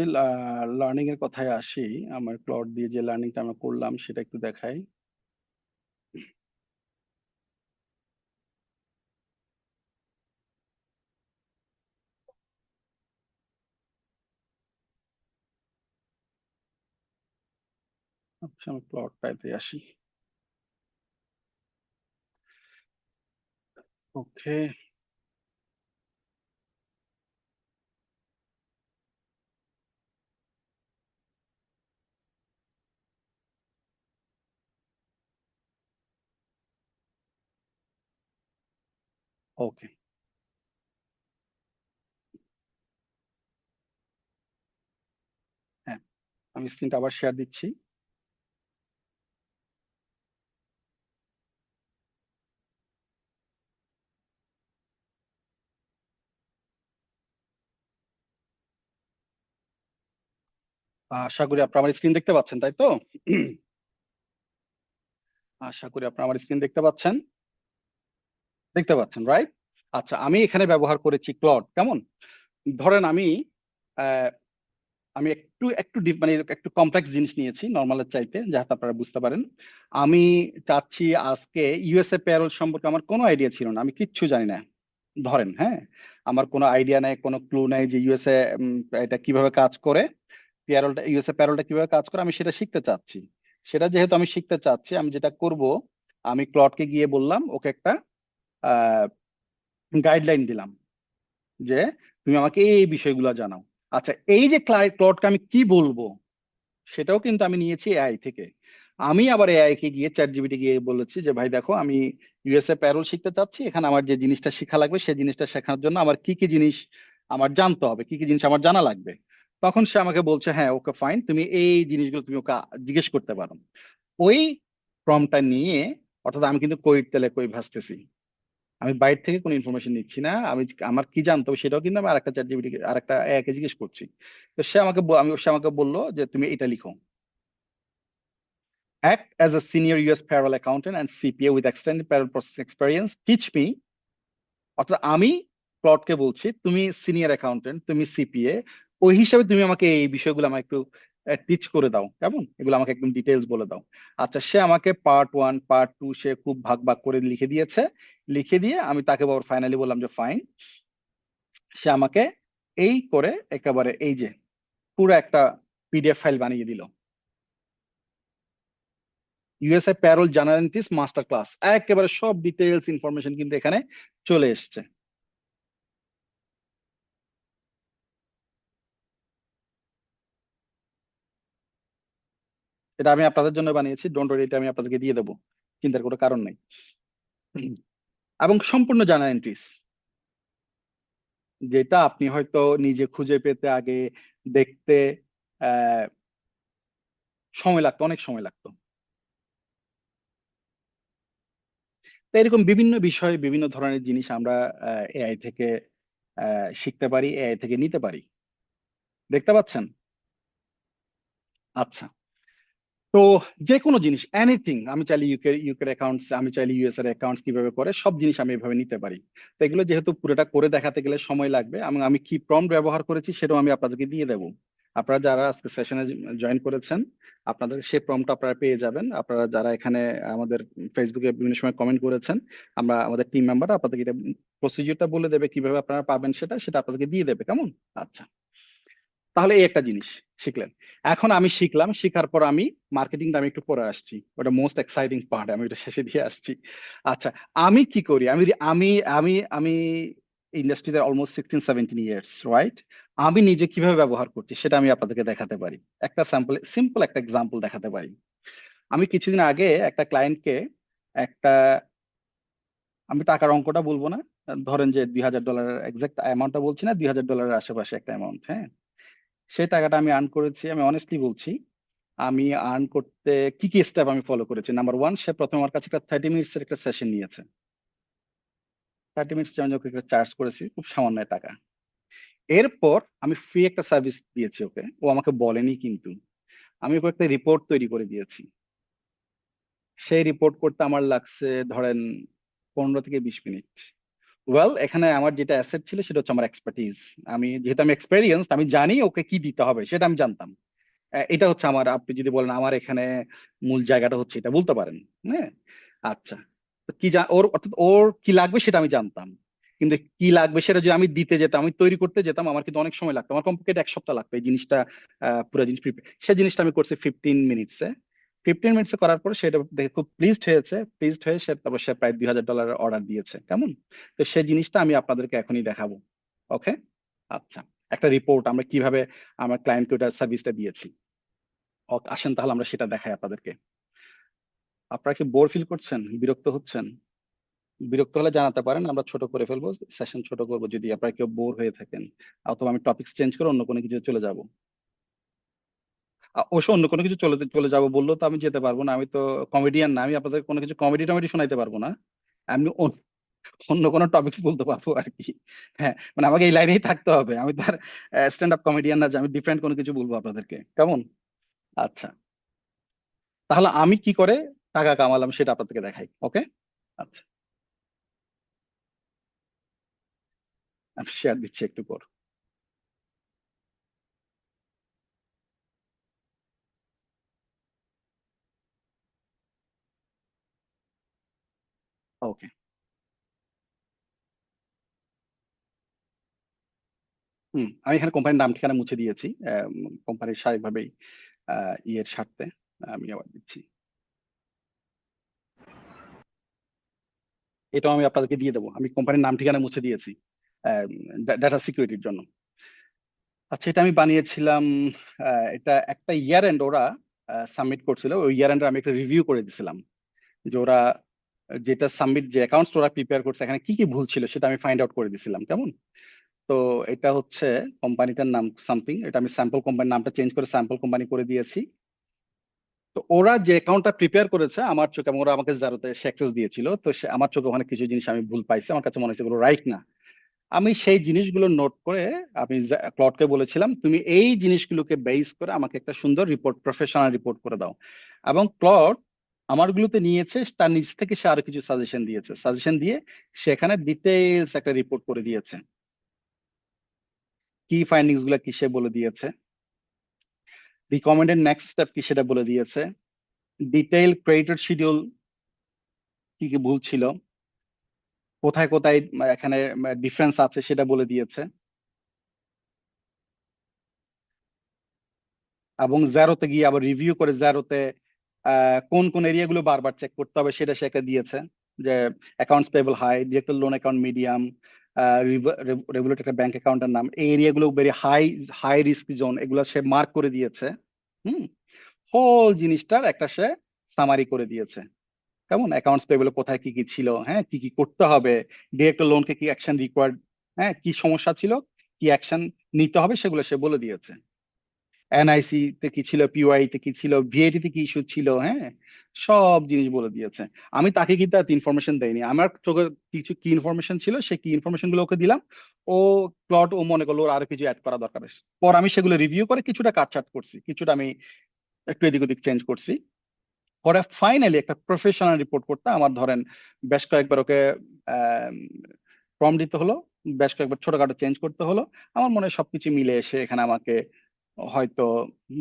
লার্নিং এর কথায় আসি, আমার ক্লড দিয়ে যে লার্নিংটা আমরা করলাম সেটা একটু দেখাই। আচ্ছা, আমি ক্লডটাতে আসি। ওকে, ওকে, হ্যাঁ, আমি স্ক্রিনটা আবার শেয়ার দিচ্ছি। আশা করি আপনারা আমার স্ক্রিন দেখতে পাচ্ছেন, তাই তো? আশা করি আপনারা আমার স্ক্রিন দেখতে পাচ্ছেন। দেখতে পাচ্ছেন, রাইট? আচ্ছা, আমি এখানে ব্যবহার করেছি ক্লড, কেমন? ধরেন আমি আমি একটু একটু ডিপ মানে একটু কমপ্লেক্স জিনিস নিয়েছি নর্মালের চাইতে, যাতে আপনারা বুঝতে পারেন। আমি চাচ্ছি আজকে ইউএসএ প্যারোল সম্পর্কে আমার কোনো আইডিয়া ছিল না, আমি কিচ্ছু জানি না। ধরেন, হ্যাঁ, আমার কোনো আইডিয়া নেই, কোনো ক্লু নেই যে ইউএসএ এটা কিভাবে কাজ করে, ইউএসএ প্যারোলটা কিভাবে কাজ করে, আমি সেটা শিখতে চাচ্ছি। সেটা যেহেতু আমি শিখতে চাচ্ছি, আমি যেটা করব, আমি ক্লডকে গিয়ে বললাম, ওকে একটা গাইডলাইন দিলাম যে তুমি আমাকে এই বিষয়গুলো জানাও। আচ্ছা, এই যে ক্লডকে আমি কি বলবো, সেটাও কিন্তু আমি নিয়েছি এআই থেকে। আমি আবার এআই কে গিয়ে চ্যাট জিপিটি গিয়ে বলেছি যে ভাই দেখো, আমি ইউএসএ প্যারোল শিখতে চাচ্ছি, এখানে আমার যে জিনিসটা শেখা লাগবে সেই জিনিসটা শেখার জন্য আমার কি কি জিনিস আমার জানতে হবে, কি কি জিনিস আমার জানা লাগবে। তখন সে আমাকে বলছে, হ্যাঁ ওকে ফাইন, তুমি এই জিনিসগুলো তুমি ওকে জিজ্ঞেস করতে পারো। ওই ফর্মটা নিয়ে, অর্থাৎ আমি কিন্তু কই তেলে কই ভাসতেছি, আমি বাইরে থেকে কোনো ইনফরমেশন নিচ্ছি না। আমি আমার কি জানতে হবে সেটাও কিন্তু আমি আরেকটা চ্যাট জিপিটি আরেকটা এআই কে জিজ্ঞেস করছি। তো সে আমাকে বললো যে তুমি এটা লিখো: act as a senior US payroll accountant and CPA with extended payroll processing experience. Teach me. অর্থাৎ আমি ক্লডকে বলছি, তুমি সিনিয়র অ্যাকাউন্টেন্ট, তুমি সিপিএ, ওই হিসাবে তুমি আমাকে এই বিষয়গুলো আমাকে একটু টিচ করে দাও, কেমন, এগুলো আমাকে একদম ডিটেলস বলে দাও। আচ্ছা, সে আমাকে part one part to say খুব ভাগ ভাগ করে লিখে দিয়েছে। লিখে দিয়ে আমি তাকে ফাইনালি বললাম যে ফাইন। সে আমাকে এই করে একেবারে এই যে পুরো একটা পিডিএফ ফাইল বানিয়ে দিল। ইউএসএ প্যারোল জার্নালিটিস মাস্টার ক্লাস, একেবারে সব ডিটেলস ইনফরমেশন কিন্তু এখানে চলে এসছে। এটা আমি আপনাদের জন্য বানিয়েছি, ডোন্ট ওয়ারি, এটা আমি আপনাদেরকে দিয়ে দেবো, চিন্তার কোনো কারণ নেই। এবং সম্পূর্ণ জার্নাল এন্ট্রিস, যেটা আপনি হয়তো নিজে খুঁজে পেতে আগে দেখতে আহ সময় লাগতো, অনেক সময় লাগতো। তো এরকম বিভিন্ন বিষয়, বিভিন্ন ধরনের জিনিস আমরা এআই থেকে শিখতে পারি, এআই থেকে নিতে পারি। দেখতে পাচ্ছেন? আচ্ছা, তো যে কোনো জিনিস, এনিথিং, আমি চাইলে ইউকের অ্যাকাউন্টস, আমি চাইলে ইউএস এর অ্যাকাউন্টস কিভাবে করে, সব জিনিস আমি এভাবে নিতে পারি। তো এগুলো যেহেতু পুরোটা করে দেখাতে গেলে সময় লাগবে, এবং আমি কি প্রম্পট ব্যবহার করেছি সেটাও আমি আপনাদেরকে দিয়ে দেবো। আপনারা যারা আজকে সেশনে জয়েন করেছেন, আপনাদের সেই প্রম্পট আপনারা পেয়ে যাবেন। আপনারা যারা এখানে আমাদের ফেসবুকে বিভিন্ন সময় কমেন্ট করেছেন, আমরা আমাদের টিম মেম্বার আপনাদেরকে এটা প্রসিজিওরটা বলে দেবে, কিভাবে আপনারা পাবেন সেটা সেটা আপনাদেরকে দিয়ে দেবে, কেমন? আচ্ছা, তাহলে এই একটা জিনিস শিখলেন। এখন আমি শিখলাম, শিখার পর আমি মার্কেটিংটা আমি একটু পরে আসছি, ওটা মোস্ট এক্সাইটিং পার্ট, আমি ওটা শেষে দিয়ে আসছি। আচ্ছা, আমি কি করি, আমি আমি আমি আমি ইন্ডাস্ট্রিতে অলমোস্ট 16-17 ইয়ার্স, রাইট? আমি নিজে কিভাবে ব্যবহার করছি সেটা আমি আপনাদেরকে দেখাতে পারি। একটা সিম্পল একটা এক্সাম্পল দেখাতে পারি। আমি কিছুদিন আগে একটা ক্লায়েন্টকে একটা, আমি টাকার অঙ্কটা বলবো না, ধরেন যে $2000, এক্সাক্ট অ্যামাউন্টটা বলছি না, $2000 আশেপাশে একটা অ্যামাউন্ট, হ্যাঁ। সেই টাকাটা আমি আর্ন করেছি, আমি অনেস্টলি বলছি। আমি আর্ন করতে কি কি স্টেপ আমি ফলো করেছি: নাম্বার ওয়ান, সে প্রথমে আমার কাছে একটা 30 মিনিটসের একটা সেশন নিয়েছে। 30 মিনিটস আমি ওকে চার্জ করেছি, খুব সামান্য টাকা। এরপর আমি ফ্রি একটা সার্ভিস দিয়েছি ওকে, ও আমাকে বলেনি কিন্তু। আমি ওকে একটা রিপোর্ট তৈরি করে দিয়েছি। সেই রিপোর্ট করতে আমার লাগছে ধরেন 15 থেকে 20 মিনিট। ওয়েল, এখানে আমার যেটা অ্যাসেট ছিল সেটা হচ্ছে আমার এক্সপার্টিজ। আমি যেহেতু আমি এক্সপেরিয়েন্স, আমি জানি ওকে কি দিতে হবে, সেটা আমি জানতাম। এটা হচ্ছে আমার, আপনি যদি বলেন আমার এখানে মূল জায়গাটা হচ্ছে এটা, বলতে পারেন। হ্যাঁ, আচ্ছা। তো ওর অর্থাৎ ওর কি লাগবে সেটা আমি জানতাম। কিন্তু কি লাগবে সেটা যদি আমি দিতে যেতাম, আমি তৈরি করতে যেতাম, আমার কিন্তু অনেক সময় লাগতো, আমার কমপক্ষে 1 সপ্তাহ লাগতো এই জিনিসটা, পুরো জিনিস প্রিপেয়ার। সেই জিনিসটা আমি করছি 15 মিনিটসে। 15 মিনিটসে করার পরে সেটা দেখে খুব প্লিজড হয়েছে, প্লিজড হয়ে সে তারপর সে প্রায় $2000 অর্ডার দিয়েছে, কেমন? তো সেই জিনিসটা আমি আপনাদেরকে এখনই দেখাবো। ওকে, আচ্ছা। একটা রিপোর্ট আমরা কিভাবে আমার ক্লায়েন্টকে ওটা সার্ভিসটা দিয়েছি। আসেন তাহলে আমরা সেটা দেখাই আপনাদেরকে। আপনারা কি বোর ফিল করছেন, বিরক্ত হচ্ছেন? বিরক্ত হলে জানাতে পারেন, আমরা ছোট করে ফেলবো, সেশন ছোট করবো যদি আপনারা কেউ বোর হয়ে থাকেন। অথবা আমি টপিক চেঞ্জ করে অন্য কোনো কিছু চলে যাব। অবশ্য অন্য কোনো কিছু চলে চলে যাবো বললেও তো আমি যেতে পারবো না, আমি তো কমেডিয়ান না, আমি আপনাদের কোনো কিছু কমেডি টমেডি শোনাইতে পারবো না। আমি অন্য কোনো টপিকস বলতে পারবো আর কি। হ্যাঁ, মানে আমাকে এই লাইনেই থাকতে হবে, আমি তো আর স্ট্যান্ড আপ কমেডিয়ান না যে আমি ডিফারেন্ট কোনো কিছু বলবো আপনাদেরকে, কেমন? আচ্ছা, তাহলে আমি কি করে টাকা কামালাম সেটা আপনাদেরকে দেখাই, ওকে? আচ্ছা, আমি শেয়ার দিচ্ছি একটু পর। ওকে। আমি এখানে কোম্পানির নাম ঠিকানা মুছে দিয়েছি, কোম্পানির স্বাভাবিকভাবেই ইয়ের স্বার্থে। আমি আবার দিচ্ছি, এটাও আমি আপনাদেরকে দিয়ে দেবো। আমি কোম্পানির নাম ঠিকানা মুছে দিয়েছি ডাটা সিকিউরিটির জন্য। আচ্ছা, এটা আমি বানিয়েছিলাম, এটা একটা ইয়ার এন্ড ওরা সাবমিট করছিল। ওই ইয়ার এন্ড আমি একটা রিভিউ করে দিয়েছিলাম যে ওরা যেটা সাবমিট, যে অ্যাকাউন্টস ওরা প্রিপেয়ার করছে, এখানে কি কি ভুল ছিল সেটা আমি ফাইন্ড আউট করে দিয়েছিলাম, কেমন। তো এটা হচ্ছে কোম্পানিটার নাম সামথিং, এটা আমি স্যাম্পল কোম্পানির নামটা চেঞ্জ করে স্যাম্পল কোম্পানি করে দিয়েছি। তো ওরা যে অ্যাকাউন্টটা প্রিপেয়ার করেছে আমার চোখে, এবং ওরা আমাকে জারোতে অ্যাক্সেস দিয়েছিল, তো আমার চোখে ওখানে কিছু জিনিস আমি ভুল পাইছি, আমার কাছে মনে হচ্ছে এগুলো রাইট না। আমি সেই জিনিসগুলো নোট করে আমি ক্লডকে বলেছিলাম তুমি এই জিনিসগুলোকে বেস করে আমাকে একটা সুন্দর রিপোর্ট, প্রফেশনাল রিপোর্ট করে দাও। এবং ক্লড আমারগুলোতে নিয়েছে, তার নিজ থেকে সে আরো কিছু সাজেশন দিয়েছে, সাজেশন দিয়ে সেখানে ডিটেইলস একটা রিপোর্ট করে দিয়েছে। কি ফাইন্ডিংস গুলা কি সে বলে দিয়েছে, রিকমেন্ডেড নেক্সট স্টেপ কি সেটা বলে দিয়েছে, ডিটেইল ক্রেডিটেড শিডিউল কি কি ভুল ছিল, কোথায় কোথায় এখানে ডিফারেন্স আছে সেটা বলে দিয়েছে। এবং জ্যারোতে গিয়ে আবার রিভিউ করে জ্যারোতে কোন কোন এরিয়াগুলো বারবার চেক করতে হবে সেটা সে একটা দিয়েছে, যে accounts payable high, director loan account medium, regulator একটা ব্যাংক অ্যাকাউন্টের নাম, এই এরিয়াগুলো very high, high risk zone, এগুলো সে মার্ক করে দিয়েছে। হুম, হোল জিনিসটার একটা সে সামারি করে দিয়েছে, কেমন। অ্যাকাউন্টস পেয়েবল কোথায় কি কি ছিল, হ্যাঁ, কি কি করতে হবে, ডিরেক্টর লোনকে কি অ্যাকশন রিকোয়ার্ড, হ্যাঁ, কি সমস্যা ছিল, কি অ্যাকশন নিতে হবে সেগুলো সে বলে দিয়েছে। এনআইসি তে কি ছিল, পিওআই তে কি ছিল, ভিএটি তে কি ইস্যু ছিল, হ্যাঁ, সব জিনিস বলে দিয়েছে। আমি তাকে কিন্তু এত ইনফরমেশন দেইনি, আমার চোখে কিছু কি ইনফরমেশন ছিল সেই কি ইনফরমেশন গুলো ওকে দিলাম। ও প্লট ও মনে করলো ওর আরো কিছু অ্যাড করা দরকার আছে। পর আমি সেগুলো রিভিউ করে কিছুটা কাটছাট করছি, কিছুটা আমি একটু এদিক ওদিক চেঞ্জ করছি। পরে ফাইনালি একটা প্রফেশনাল রিপোর্ট করতে আমার ধরেন বেশ কয়েকবার ওকে ফর্ম দিতে হলো, বেশ কয়েকবার ছোটখাটো চেঞ্জ করতে হলো। আমার মনে হয় সবকিছু মিলে এসে এখানে আমাকে হয়তো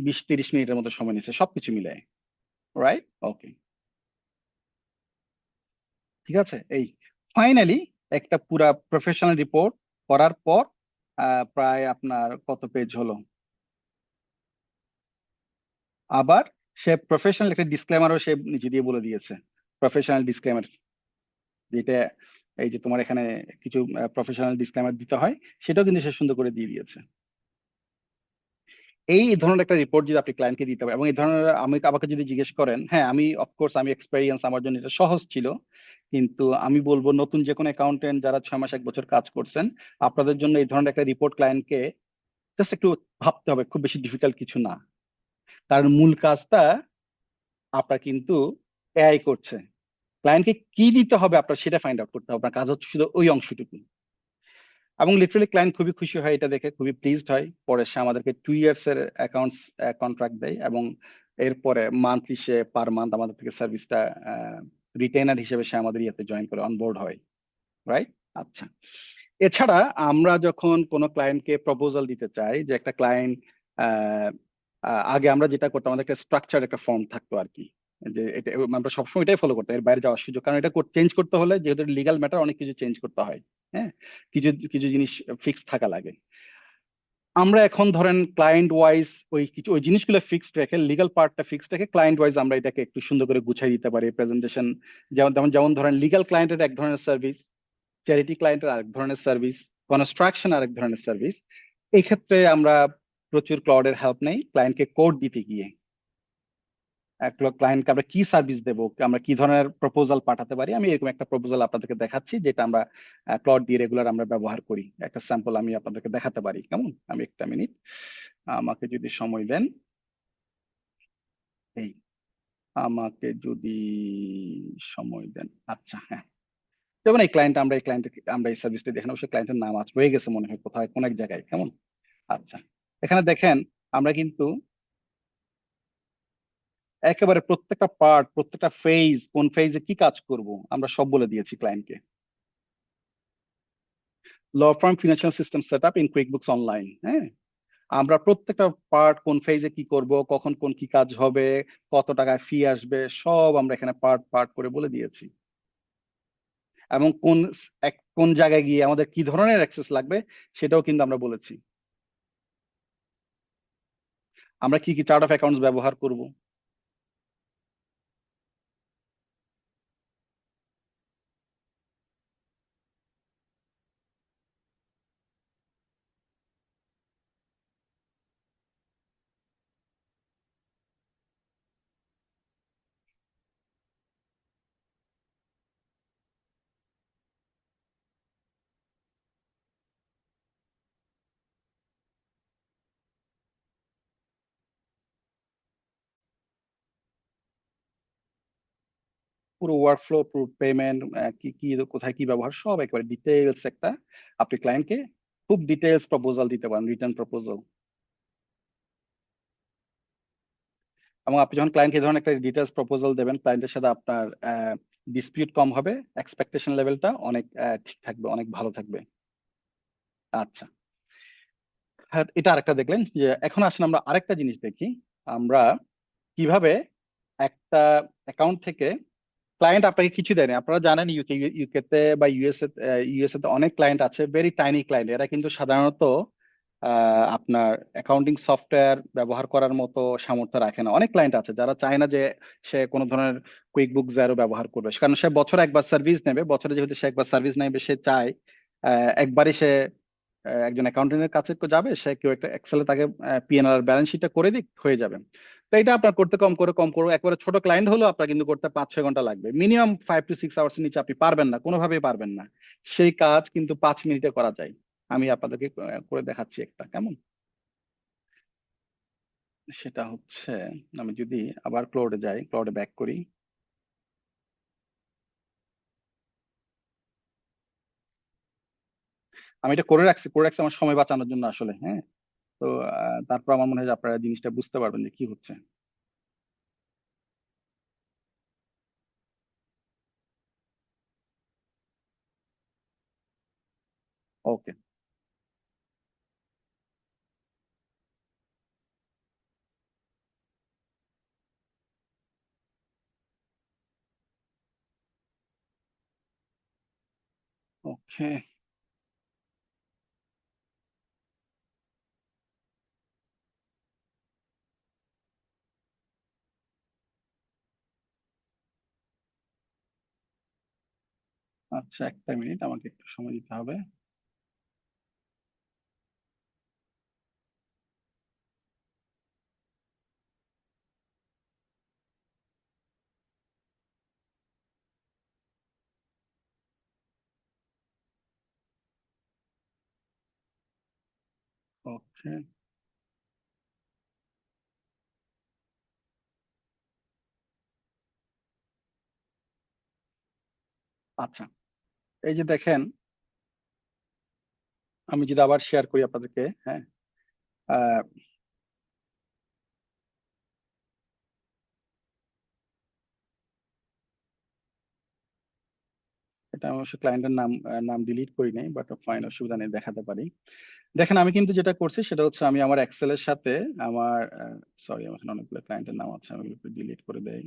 20-30 মিনিটের মতো সময় নিচ্ছে সবকিছু মিলে। রাইট, ওকে, ঠিক আছে। এই ফাইনালি একটা পুরা প্রফেশনাল রিপোর্ট করার পর প্রায় আপনার কত পেজ হলো, আবার সে প্রফেশনাল একটা ডিসক্লেমারও সে নিচে দিয়ে বলে দিয়েছে। প্রফেশনাল ডিসক্লেমার, যেটা এই যে তোমার এখানে কিছু প্রফেশনাল ডিসক্লেমার দিতে হয়, সেটাও কিন্তু সে সুন্দর করে দিয়ে দিয়েছে। এই ধরনের একটা রিপোর্ট যদি আপনি ক্লায়েন্টকে দিতে হবে, এবং এই ধরনের আমি আমাকে যদি জিজ্ঞেস করেন, হ্যাঁ আমি অফকোর্স আমি এক্সপেরিয়েন্স, আমার জন্য এটা সহজ ছিল। কিন্তু আমি বলবো নতুন যে কোনো অ্যাকাউন্টেন্ট যারা 6 মাস 1 বছর কাজ করছেন, আপনাদের জন্য এই ধরনের একটা রিপোর্ট ক্লায়েন্টকে জাস্ট একটু ভাবতে হবে, খুব বেশি ডিফিকাল্ট কিছু না। কারণ মূল কাজটা আপনার কিন্তু এআই করছে, ক্লায়েন্টকে কি দিতে হবে আপনার সেটা ফাইন্ড আউট করতে হবে, আপনার কাজ হচ্ছে শুধু ওই অংশটুকু। এবং লিটারালি ক্লায়েন্ট খুবই খুশি হয়, এটা দেখে খুবই প্লিজড হয়। পরে সে আমাদেরকে 2 ইয়ার্স এর অ্যাকাউন্টস কন্ট্রাক্ট দেয়, এবং এরপরে মান্থলি সে পার মান্থ আমাদের থেকে সার্ভিসটা রিটেনার হিসেবে সে আমাদের ইয়েতে জয়েন করে অনবোর্ড হয়। রাইট, আচ্ছা। এছাড়া আমরা যখন কোনো ক্লায়েন্টকে প্রপোজাল দিতে চাই, যে একটা ক্লায়েন্ট আগে আমরা যেটা করতাম, আমাদের একটা স্ট্রাকচার একটা ফর্ম থাকতো আর কি, যে এটা আমরা সবসময় এটাই ফলো করতাম, এর বাইরে যাওয়ার সুযোগ, কারণ এটা চেঞ্জ করতে হলে যেহেতু লিগাল ম্যাটার অনেক কিছু চেঞ্জ করতে হয়, হ্যাঁ, কিছু কিছু জিনিস ফিক্স থাকা লাগে। আমরা এখন ধরেন ক্লায়েন্ট ওয়াইজ ওই কিছু ওই জিনিসগুলো ফিক্সড রেখে, লিগাল পার্টটা ফিক্সড রেখে ক্লায়েন্ট ওয়াইজ আমরা এটাকে একটু সুন্দর করে গুছিয়ে দিতে পারি প্রেজেন্টেশন। যেমন যেমন যেমন ধরেন লিগাল ক্লায়েন্টের এক ধরনের সার্ভিস, চ্যারিটি ক্লায়েন্টের আরেক ধরনের সার্ভিস, কনস্ট্রাকশন আরেক ধরনের সার্ভিস। এই ক্ষেত্রে আমরা প্রচুর ক্লাউডের হেল্প নেই ক্লায়েন্টকে কোড দিতে গিয়ে। ক্লায়েন্টকে আমরা কি সার্ভিস দেবো, আমরা কি ধরনের প্রপোজাল পাঠাতে পারি, আমি এরকম একটা প্রপোজাল আপনাদেরকে দেখাচ্ছি, যেটা আমরা ক্লাউড দিয়ে রেগুলার আমরা ব্যবহার করি। একটা স্যাম্পল আমি আপনাদেরকে দেখাতে পারি, কেমন। আমি একটা মিনিট, আমাকে যদি সময় দেন। এই, আমাকে যদি সময় দেন, আচ্ছা, হ্যাঁ। যেমন এই ক্লায়েন্ট, আমরা এই ক্লায়েন্ট, আমরা এই সার্ভিসটা দেখেন, অবশ্যই ক্লায়েন্টের নাম আছে রয়ে গেছে মনে হয় কোথায় কোন এক জায়গায়, কেমন। আচ্ছা, এখানে দেখেন আমরা কিন্তু একেবারে প্রত্যেকটা পার্ট, প্রত্যেকটা ফেজ, কোন ফেজে কি কাজ করব আমরা সব বলে দিয়েছি ক্লায়েন্টকে। Law firm financial system set up in QuickBooks online, হ্যাঁ, আমরা প্রত্যেকটা পার্ট, কোন ফেজে কি করব, কখন কোন কি কাজ হবে, কত টাকা ফি আসবে, সব আমরা এখানে পার্ট পার্ট করে বলে দিয়েছি। এবং কোন জায়গায় গিয়ে আমাদের কি ধরনের অ্যাক্সেস লাগবে সেটাও কিন্তু আমরা বলেছি। আমরা কি কি চার্ট অফ অ্যাকাউন্টস ব্যবহার করব। পুরো ওয়ার্কফ্লো, পুরো পেমেন্ট, কি কি কোথায় কি ব্যবহার সব একেবারে ডিটেইলস একটা আপনি ক্লায়েন্টকে খুব ডিটেইলস প্রপোজাল দিতে পারেন, রিটার্ন প্রপোজাল। এবং আপনি যখন ক্লায়েন্টকে এই ধরনের একটা ডিটেইলস প্রপোজাল দেবেন, ক্লায়েন্টের সাথে আপনার ডিসপিউট কম হবে, এক্সপেকটেশন লেভেলটা অনেক ঠিক থাকবে, অনেক ভালো থাকবে। আচ্ছা, হ্যাঁ, এটা আরেকটা দেখলেন যে এখন আসেন আমরা আরেকটা জিনিস দেখি। আমরা কিভাবে একটা অ্যাকাউন্ট থেকে ক্লায়েন্ট আপনাকে কিছু দেয়নি, আপনারা জানেন ইউকে তে বা ইউএসএ তে অনেক ক্লায়েন্ট আছে, ভেরি টাইনি ক্লায়েন্ট। এরা কিন্তু সাধারণত আপনার অ্যাকাউন্টিং সফটওয়্যার ব্যবহার করার মতো সামর্থ্য রাখে না। অনেক ক্লায়েন্ট আছে যারা চায় না যে সে কোনো ধরনের কুইক বুক জারো ব্যবহার করবে, কারণ সে বছরে একবার সার্ভিস নেবে। বছরে যেহেতু সে একবার সার্ভিস নেবে, সে চায় একবারই সে একজন অ্যাকাউন্টেন্টের কাছে যাবে, সে কেউ একটা এক্সেলে তাকে পিএনআর ব্যালেন্স শিটটা করে দিক, হয়ে যাবে। তো এটা আপনার করতে কম করে একবারে ছোট ক্লায়েন্ট হলেও আপনার কিন্তু করতে 5-6 ঘন্টা লাগবে, মিনিমাম 5 to 6 আওয়ার্স নিচে আপনি পারবেন না, কোনোভাবেই পারবেন না। সেই কাজ কিন্তু 5 মিনিটে করা যায়। আমি আপনাদেরকে করে দেখাচ্ছি একটা, কেমন সেটা হচ্ছে। আমি যদি আবার ক্লাউডে যাই, ক্লাউডে ব্যাক করি, আমি এটা করে রাখছি আমার সময় বাঁচানোর জন্য আসলে, হ্যাঁ। তো তারপর আমার মনে হয় যে আপনারা জিনিসটা বুঝতে পারবেন যে কি হচ্ছে। ওকে, ওকে। আচ্ছা, একটা মিনিট, আমাকে একটু সময় দিতে হবে। ওকে, আচ্ছা। এই যে দেখেন, আমি যদি আবার শেয়ার করি আপনাদেরকে, হ্যাঁ। আহ, এটা আমি অবশ্য ক্লায়েন্টের নাম ডিলিট করি নাই, বাট ফাইন, অসুবিধা নেই, দেখাতে পারি। দেখেন, আমি কিন্তু যেটা করছি সেটা হচ্ছে আমি আমার এক্সেলের সাথে আমার, সরি, আমার এখানে অনেকগুলো ক্লায়েন্টের নাম আছে, আমি এগুলো ডিলিট করে দেই।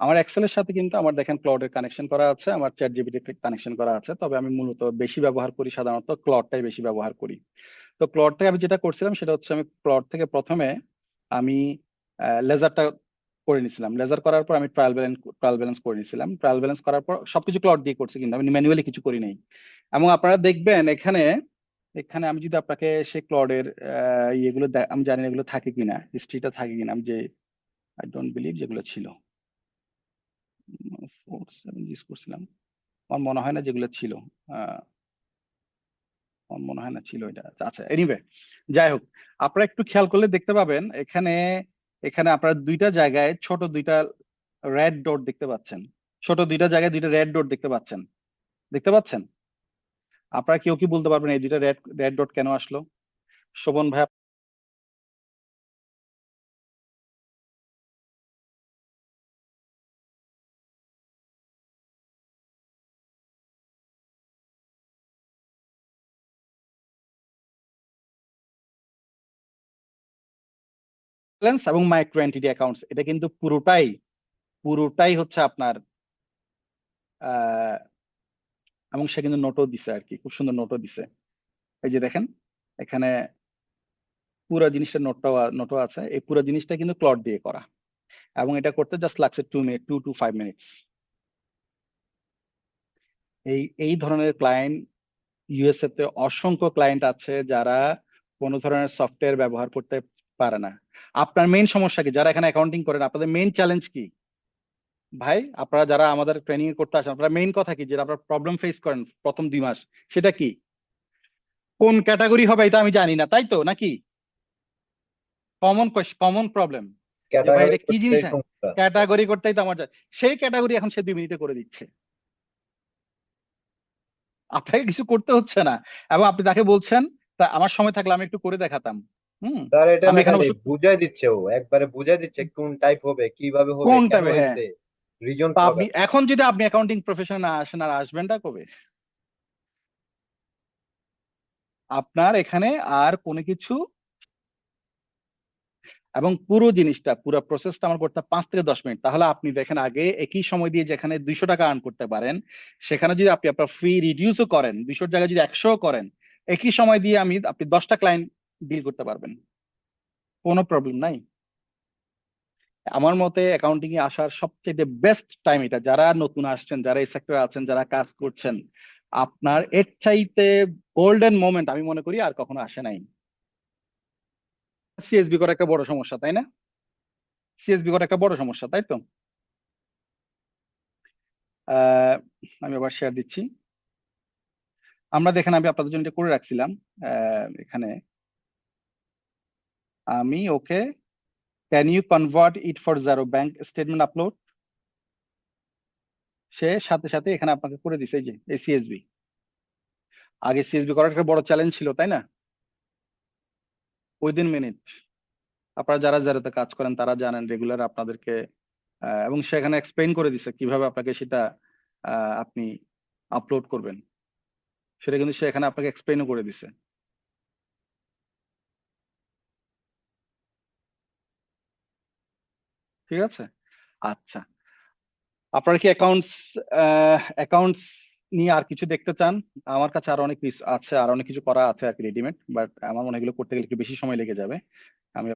আমার এক্সেলের সাথে কিন্তু আমার দেখেন ক্লাউডের কানেকশন করা আছে, আমার চ্যাট জিপিটি কানেকশন করা আছে, তবে আমি মূলত বেশি ব্যবহার করি, সাধারণত ক্লাউডটাই বেশি ব্যবহার করি। তো ক্লাউড থেকে আমি যেটা করছিলাম সেটা হচ্ছে আমি ক্লাউড থেকে প্রথমে আমি লেজারটা করে নিছিলাম। লেজার করার পর আমি ট্রায়াল ব্যালেন্স করে নিছিলাম। ট্রায়াল ব্যালেন্স করার পর সবকিছু ক্লাউড দিয়ে করছি, কিন্তু আমি ম্যানুয়ালি কিছু করি নাই। এবং আপনারা দেখবেন এখানে, এখানে আমি যদি আপনাকে সে ক্লাউডের ইয়েগুলো আমি জানি না এগুলো থাকে কিনা, হিস্ট্রিটা থাকে কিনা, আমি যে আই ডোন্ট বিলিভ যেগুলো ছিল 4-7 ইউজ করছিলাম, আমার মনে হয় না যেগুলো ছিল। আহ, আমার মনে হয় না ছিল এটা। আচ্ছা, এনিওয়ে, যাই হোক, আপনারা একটু খেয়াল করলে দেখতে পাবেন এখানে, এখানে আপনারা দুইটা জায়গায় ছোট দুইটা রেড ডট দেখতে পাচ্ছেন। ছোট দুইটা জায়গায় দুইটা রেড ডট দেখতে পাচ্ছেন, দেখতে পাচ্ছেন? আপনারা কেউ কি বলতে পারবেন এই দুইটা রেড রেড ডট কেন আসলো? শোভন ভাই, ব্যালেন্স এবং মাইক্রো এন্টিটি অ্যাকাউন্টস, এটা কিন্তু পুরোটাই হচ্ছে আপনার এবং সে কিন্তু নোটও দিছে আর কি, খুব সুন্দর নোটও দিছে। এই যে দেখেন এখানে পুরো জিনিসটা নোটও আছে, এই পুরো জিনিসটা কিন্তু ক্লড দিয়ে করা, এবং এটা করতে জাস্ট লাগছে 2 মিনিট, 2 to 5 মিনিটস। এই ধরনের ক্লায়েন্ট ইউএসএ তে অসংখ্য ক্লায়েন্ট আছে যারা কোনো ধরনের সফটওয়্যার ব্যবহার করতে পারে না। আপনার মেইন সমস্যা কি? যারা এখানে অ্যাকাউন্টিং করেন আপনাদের মেইন চ্যালেঞ্জ কি ভাই? আপনারা যারা আমাদের ট্রেনিং করতে আসেন, আপনারা মেইন কথা কি যেটা আপনারা প্রবলেম ফেস করেন প্রথম 2 মাস, সেটা কি? কোন ক্যাটাগরি হবে এটা আমি জানি না, তাই তো নাকি? কমন প্রবলেম যে ভাই ক্যাটাগরি এটা কি জিনিস, করতেই হ্যাঁ সমস্যা। ক্যাটাগরি করতেই তো সেই ক্যাটাগরি এখন সে 2 মিনিটে করে দিচ্ছে, আপনাকে কিছু করতে হচ্ছে না। এবং আপনি তাকে বলছেন তা আমার সময় থাকলে আমি একটু করে দেখাতাম। হুম। তার এটা আমি না, এখানে খালি অবশ্য বুঝাই দিচ্ছে, ও একবারে বুঝাই দিচ্ছে কোন টাইপ হবে, কিভাবে হবে, কোন কেন টাইপে, হ্যাঁ। হয়েছে, রিজন তা আপনি সহকারে। এখন যদি আপনি অ্যাকাউন্টিং প্রফেশনে না আসেন, আর আসবেনটা কবে? আপনার এখানে আর কোনো কিছু, এবং পুরো জিনিসটা পুরো প্রসেসটা আমার করতে 5 থেকে 10 মিনিট। তাহলে আপনি দেখেন আগে একই সময় দিয়ে যেখানে 200 টাকা আর্ন করতে পারেন, সেখানে যদি আপনি আপনার ফি রিডিউসও করেন, 200 জায়গায় যদি 100 করেন, একই সময় দিয়ে আপনি 10টা ক্লায়েন্ট ডিল করতে পারবেন, কোনো প্রবলেম নাই। আমার মতে অ্যাকাউন্টিং এ আসার সবচেয়ে বেস্ট টাইম এটা, যারা নতুন আসছেন, যারা এই সেক্টরে আছেন, যারা কাজ করছেন, আপনার এর চাইতে গোল্ডেন মোমেন্ট আমি মনে করি আর কখনো আসে নাই। সিএসবি করা একটা বড় সমস্যা, তাই না? সিএসবি করা একটা বড় সমস্যা, তাই তো? আহ, আমি আবার শেয়ার দিচ্ছি। আমরা দেখেন আমি আপনাদের জন্য এটা করে রাখছিলাম। এখানে আমি okay, can you convert it for Xero bank statement upload, সে সাথে সাথে এখানে আপনাকে করে দিছে, এই যে এই সিএসবি। আগে সিএসবি করার একটা বড় চ্যালেঞ্জ ছিল, তাই না? Within minute. আপনারা যারা যারাতে কাজ করেন তারা জানেন, রেগুলার আপনাদেরকে এবং সেখানে এক্সপ্লেইন করে দিছে কিভাবে আপনাকে সেটা আপনি আপলোড করবেন, সেটা কিন্তু সে এখানে আপনাকে এক্সপ্লেইনও করে দিছে। ঠিক আছে। আচ্ছা, আপনারা কি অ্যাকাউন্টস নিয়ে আর কিছু দেখতে চান? আমার কাছে আরো অনেক কিছু আছে, আর অনেক কিছু করা আছে আর কি রেডিমেড, বাট আমার মনে হয় এগুলো করতে গেলে একটু বেশি সময় লেগে যাবে। আমি